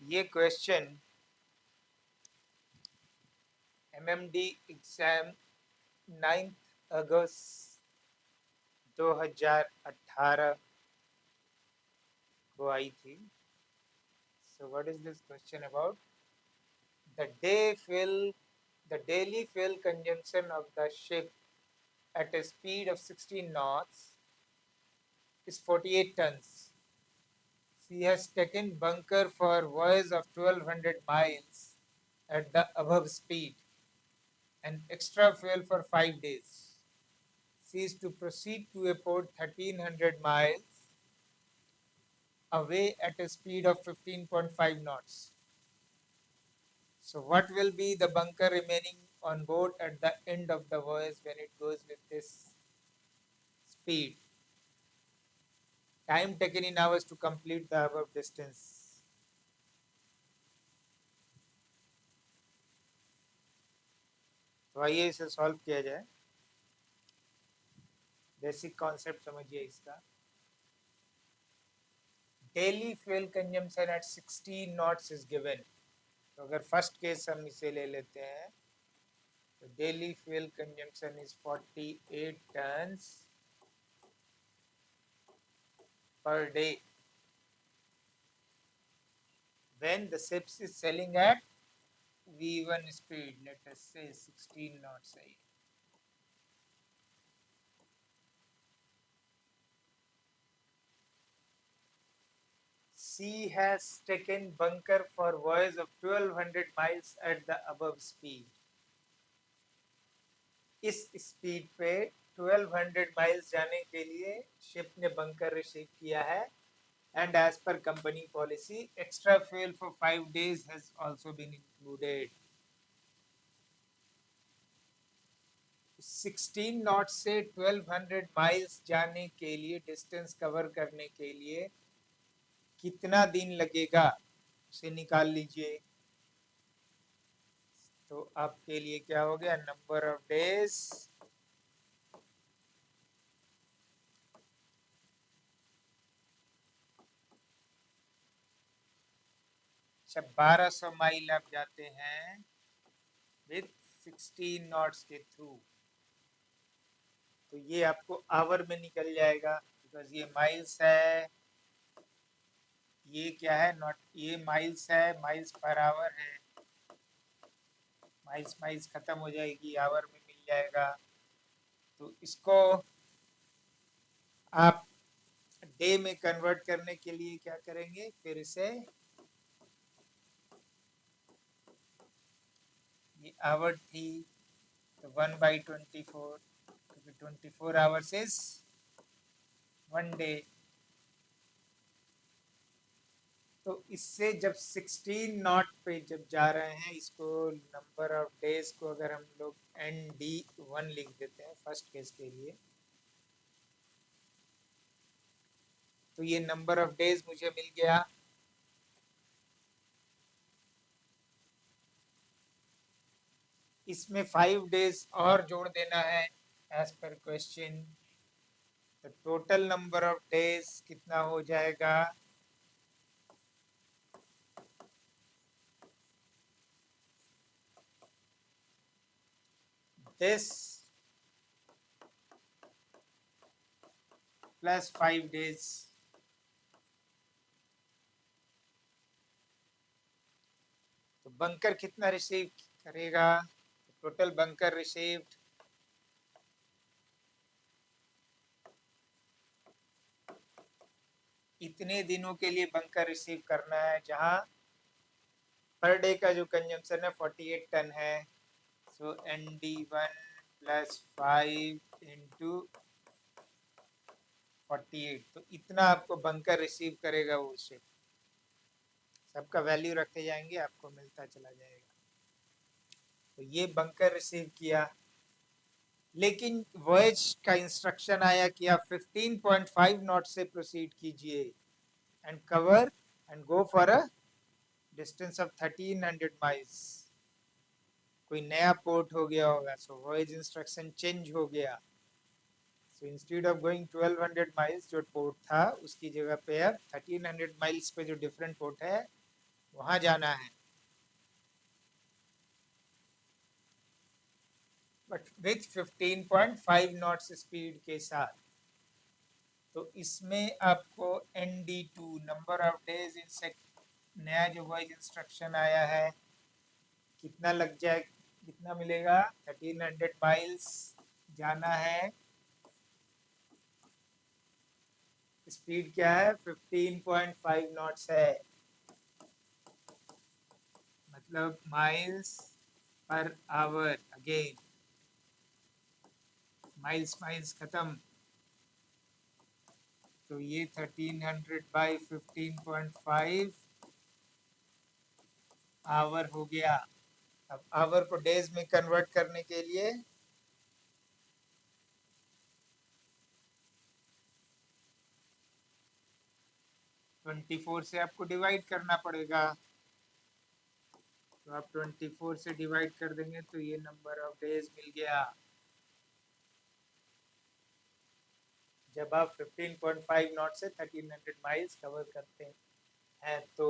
ये question MMD exam 9 अगस्त 2018 को आई थी. So what is this question about? The the daily fuel consumption of the ship at a speed of 16 knots is 48 tons. She has taken bunker for voyage of 1200 miles at the above speed and extra fuel for 5 days. She is to proceed to a port 1300 miles away at a speed of 15.5 knots. So what will be the bunker remaining on board at the end of the voyage when it goes with this speed? Time taken in hours to complete the above distance. तो आइए इसे solve किया जाए. Basic concept समझिए इसका. Daily fuel consumption at 16 knots is given. तो अगर first case हम इसे ले लेते हैं तो daily fuel consumption is 48 tons per day when the ship is sailing at V1 speed, let us say 16 knots. She has taken bunker for voyage of 1200 miles at the above speed. इस speed पे 1200 miles जाने के लिए ship ने bunker receive किया है. And as per company policy, extra fuel for 5 days has also been included. 16 not से 1200 miles जाने के लिए, डिस्टेंस कवर करने के लिए कितना दिन लगेगा उसे निकाल लीजिए. तो आपके लिए क्या हो गया? नंबर ऑफ डेज जब 1200 माइल आप जाते हैं विथ 16 नॉट्स के थ्रू तो ये आपको आवर में निकल जाएगा. बिकॉज ये माइल्स है, ये क्या है? नॉट, ये माइल्स है, माइल्स पर आवर है. माइल्स माइल्स खत्म हो जाएगी, आवर में मिल जाएगा. तो इसको आप डे में कन्वर्ट करने के लिए क्या करेंगे? फिर इसे ये आवर थी तो 1/24 क्योंकि 24 आवर्स इज 1 डे. तो इससे जब 16 नॉट पे जब जा रहे हैं, इसको नंबर ऑफ डेज को अगर हम लोग ND1 लिख देते हैं फर्स्ट केस के लिए, तो ये नंबर ऑफ डेज मुझे मिल गया. इसमें 5 डेज और जोड़ देना है एज पर क्वेश्चन. तो टोटल नंबर ऑफ डेज कितना हो जाएगा? This plus 5 days. तो बंकर कितना रिसीव करेगा? टोटल बंकर रिसीव्ड इतने दिनों के लिए बंकर रिसीव करना है जहां पर डे का जो कंजम्पशन है 48 टन है. सो ND1 प्लस 5 इंटू 48, तो इतना आपको बंकर रिसीव करेगा वो शिप. सबका वैल्यू रखते जाएंगे, आपको मिलता चला जाएगा. तो ये बंकर रिसीव किया, लेकिन वॉयज का इंस्ट्रक्शन आया कि आप 15.5 नॉट से प्रोसीड कीजिए and cover and go for a distance of 1300 miles. कोई नया पोर्ट हो गया होगा, सो वॉयज इंस्ट्रक्शन चेंज हो गया. So instead of going 1200 miles जो पोर्ट था उसकी जगह पे अब 1300 माइल्स पे जो डिफरेंट पोर्ट है वहां जाना है, बट विथ 15.5 नॉट्स स्पीड के साथ। तो इसमें आपको ND2 number of days in नया जो वॉइस इंस्ट्रक्शन आया है, कितना लग जाए, कितना मिलेगा, 1300 माइल्स जाना है। स्पीड क्या है, 15.5 नॉट्स है, मतलब miles per hour. Again miles miles खत्म, तो ये 1300 बाई 15.5 आवर हो गया। अब आवर को डेज में कन्वर्ट करने के लिए 24 से आपको डिवाइड करना पड़ेगा। तो आप 24 से डिवाइड कर देंगे तो ये नंबर ऑफ डेज मिल गया। जब आप 15.5 नॉट से 1300 माइल्स कवर करते हैं तो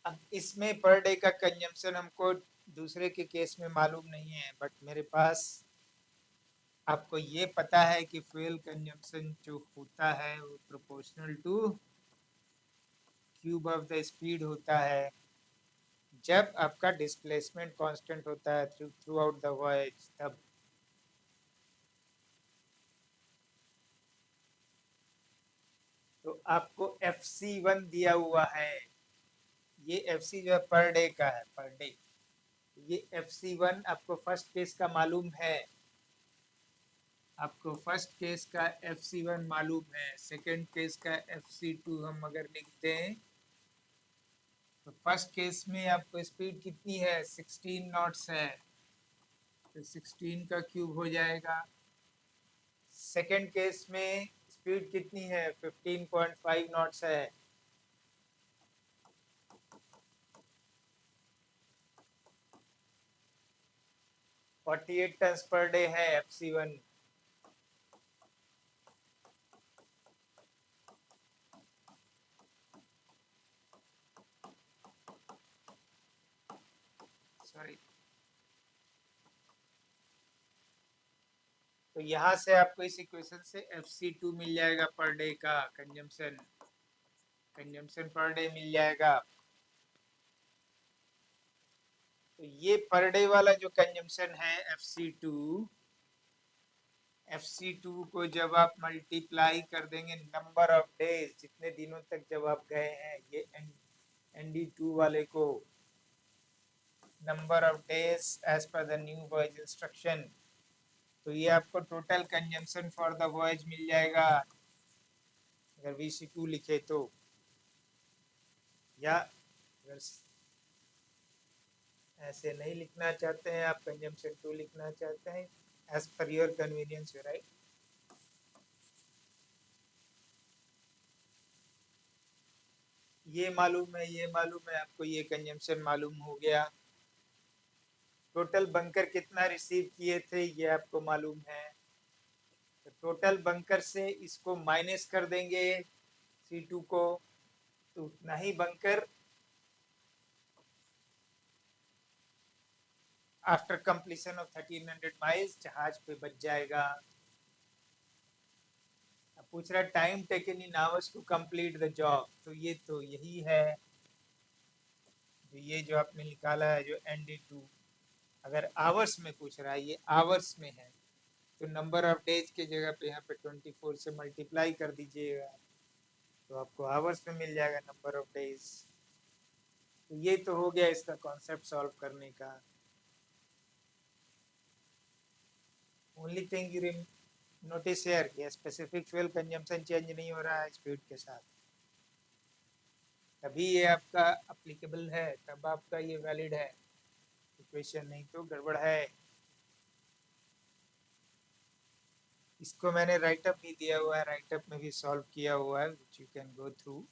अब इसमें पर डे का कंजम्पशन हमको दूसरे के केस में मालूम नहीं है, बट मेरे पास आपको ये पता है कि फ्यूल कंजम्पशन जो होता है वो proportional two cube of the speed होता है जब आपका डिस्प्लेसमेंट कांस्टेंट होता है थ्रू आउट द वॉयज तब। तो आपको FC1 दिया हुआ है, ये FC जो है पर डे का है, पर डे। ये FC1 आपको फर्स्ट केस का मालूम है, आपको फर्स्ट केस का FC1 मालूम है। सेकंड केस का FC2 हम अगर लिखते हैं तो फर्स्ट केस में आपको स्पीड कितनी है, 16 नॉट्स है, तो 16 का क्यूब हो जाएगा। सेकंड केस में स्पीड कितनी है, 15.5 नॉट्स है, 48 टन्स पर डे है FC1। सॉरी, तो यहाँ से आपको इस इक्वेशन से FC2 मिल जाएगा, पर डे का consumption, consumption per day meal जाएगा। तो ये पर डे वाला जो कंजम्पशन है FC2 को जब आप मल्टीप्लाई कर देंगे नंबर ऑफ डेज, जितने दिनों तक जब आप गए हैं, ये ND2 वाले को number of days as per the new voyage instruction, तो ये आपको total consumption for the voyage मिल जाएगा अगर VC2 लिखे तो। या अगर ऐसे नहीं लिखना चाहते हैं, आप कंजम्पशन 2 लिखना चाहते हैं, as per your convenience, right. ये मालूम है, ये मालूम है आपको, ये कंजम्पशन मालूम हो गया। टोटल बंकर कितना रिसीव किए थे ये आपको मालूम है, तो टोटल बंकर से इसको माइनस कर देंगे C2 को, तो उतना ही bunker after completion of 1300 miles जहाज पे बच जाएगा। अब पूछ रहा है time taken in hours to complete the job, तो ये तो यही है, तो ये जो आपने निकाला है जो ND2, अगर आवर्स में पूछ रहा है, ये आवर्स में है, तो नंबर ऑफ डेज के जगह पे यहाँ पे 24 से मल्टीप्लाई कर दीजिएगा, तो आपको आवर्स में मिल जाएगा नंबर ऑफ डेज। तो ये तो हो गया इसका कॉन्सेप्ट सॉल्व करने का। Only thing you notice here कि स्पेसिफिक फ्यूल कंजम्पशन चेंज नहीं हो रहा है स्पीड के साथ, तभी ये आपका अप्लीकेबल है, तब आपका ये वैलिड है इक्वेशन, नहीं तो गड़बड़ है। इसको मैंने राइटअप भी दिया हुआ है, राइटअप में भी सॉल्व किया हुआ है, which you can go through.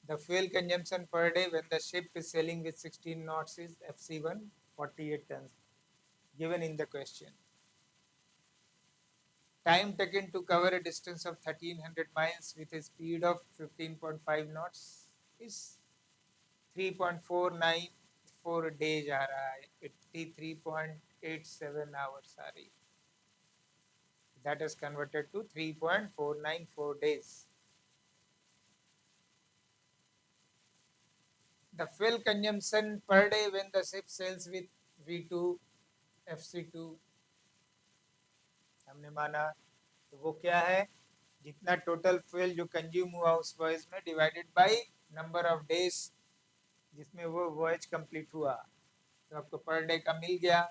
The fuel consumption per day when the ship is sailing with 16 knots is FC1 48 tons given in the question. Time taken to cover a distance of 1300 miles with a speed of 15.5 knots is 3.494 days आ रहा है, 83.87 hours आ रही. That is converted to 3.494 days. The fuel consumption per day when the ship sails with V2 FC2 हमने माना, तो वो क्या है, जितना टोटल फ्यूल जो कंज्यूम हुआ उस वॉयज में divided by number of days जिसमें वो वॉयज कंप्लीट हुआ, तो आपको पर डे का मिल गया.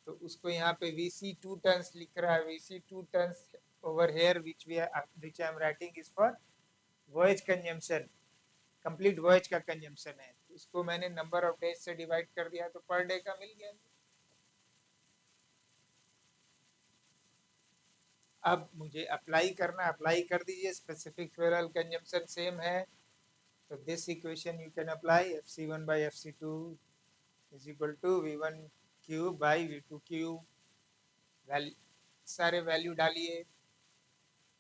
तो उसको यहाँ पे VC2 टन्स लिख रहा है. VC2 tons over here which I am writing is for voyage consumption, complete voyage का कंजम्पशन है. तो उसको मैंने नंबर ऑफ डेज से डिवाइड कर दिया तो पर डे का मिल गया. अब मुझे अप्लाई करना, अप्लाई कर दीजिए. स्पेसिफिक फ्यूल कंजम्पशन सेम है, तो this equation you can apply. FC1 by FC2 is equal to V1 cube by V2 cube. Value, सारे वैल्यू डालिए.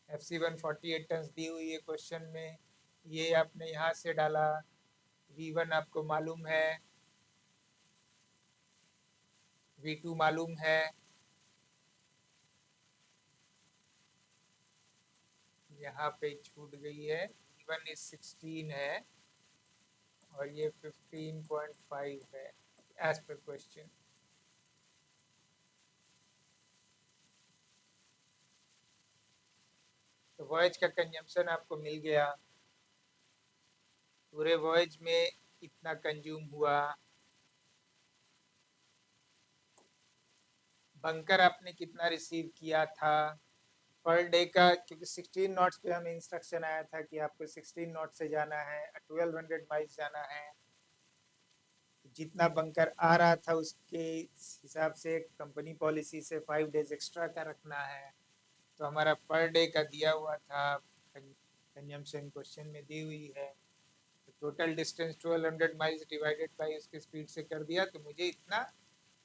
FC1 48 टन दी हुई है क्वेश्चन में, ये आपने यहाँ से डाला. V1 आपको मालूम है, V2 मालूम है. यहाँ पे छूट गई है. V1 इज 16 है और ये 15.5 है एज पर क्वेश्चन. तो वॉयज का कंजम्पशन आपको मिल गया. पूरे वॉयज में इतना कंज्यूम हुआ. बंकर आपने कितना रिसीव किया था पर डे का, क्योंकि 16 नॉट्स पे हमें इंस्ट्रक्शन आया था कि आपको 16 नॉट से जाना है, 1200 माइल्स जाना है. जितना बंकर आ रहा था उसके हिसाब से कंपनी पॉलिसी से 5 डेज एक्स्ट्रा का रखना है. तो हमारा पर डे का दिया हुआ था, कंजम्पशन क्वेश्चन में दी हुई है. तो total distance 1200 miles divided by उसके स्पीड से कर दिया, तो मुझे इतना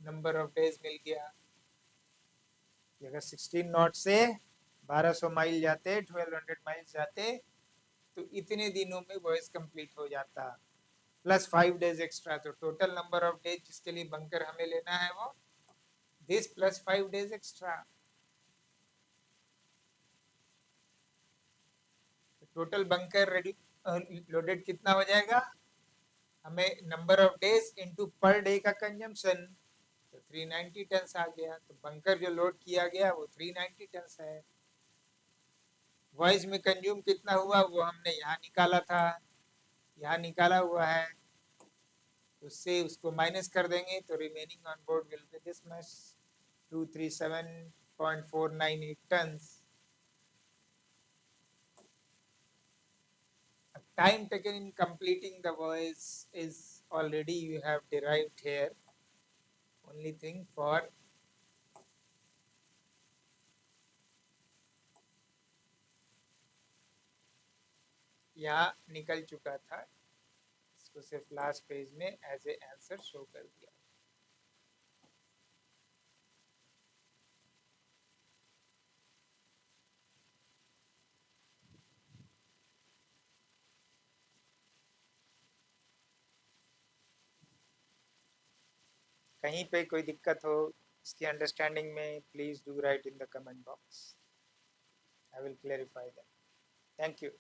नंबर ऑफ डेज मिल गया. अगर 16 नॉट से 1200 माइल जाते, 1200 माइल्स जाते, तो इतने दिनों में वॉइस कंप्लीट हो जाता, प्लस 5 डेज एक्स्ट्रा. तो टोटल नंबर ऑफ डेज जिसके लिए बंकर हमें लेना है वो this plus 5 days extra. Total bunker ready loaded कितना हो जाएगा, हमें number of days into per day का कंजम्पशन, तो 390 टन आ गया. तो बंकर जो लोड किया गया वो 390 टन है. वॉइस में कंज्यूम कितना हुआ वो हमने यहाँ निकाला था, यहाँ निकाला हुआ है. उससे उसको माइनस कर देंगे तो remaining on board will be this much, 237.498 tons. Time taken in completing the voice is already you have derived here. Only thing for यहाँ निकल चुका था, इसको सिर्फ लास्ट पेज में एज ए आंसर शो कर दिया. कहीं पे कोई दिक्कत हो इसकी अंडरस्टैंडिंग में, please do right in the comment box. I will clarify that. Thank you.